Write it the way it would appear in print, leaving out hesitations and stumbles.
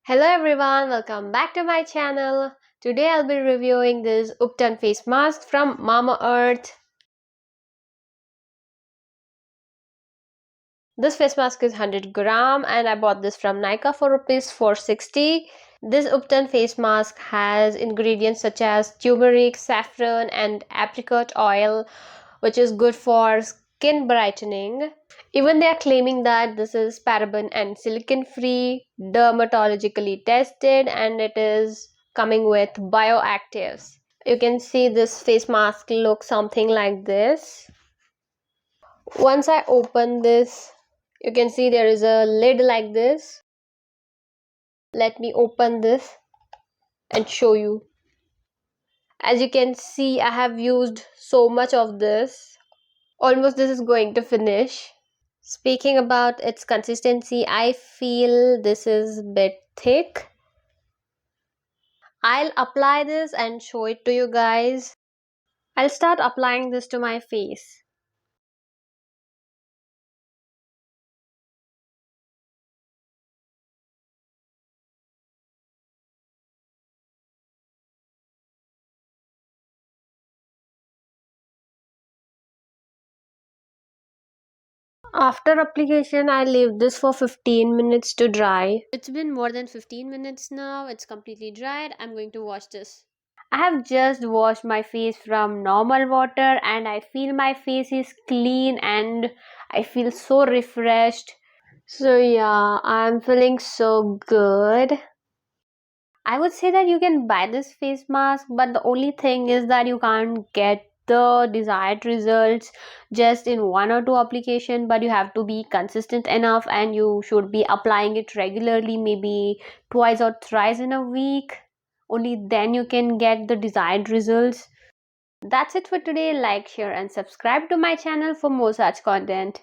Hello everyone, welcome back to my channel. Today I'll be reviewing this Ubtan face mask from Mama Earth. This face mask is 100 gram and I bought this from Nykaa for rupees 460. This Ubtan face mask has ingredients such as turmeric, saffron and apricot oil, which is good for skin brightening. Even they are claiming that this is paraben and silicone free, dermatologically tested, and it is coming with bioactives. You can see this face mask looks something like this. Once I open this, you can see there is a lid like this. Let me open this and show you. As you can see, I have used so much of this. Almost this is going to finish. Speaking about its consistency, I feel this is a bit thick. I'll apply this and show it to you guys. I'll start applying this to my face. After application, I leave this for 15 minutes to dry. It's been more than 15 minutes now. It's completely dried. I'm going to wash this. I have just washed my face from normal water and I feel my face is clean and I feel so refreshed. So yeah, I'm feeling so good. I would say that you can buy this face mask, but the only thing is that you can't get the desired results just in one or two application, but you have to be consistent enough and you should be applying it regularly, maybe twice or thrice in a week. Only then you can get the desired results. That's it for today. Like, share and subscribe to my channel for more such content.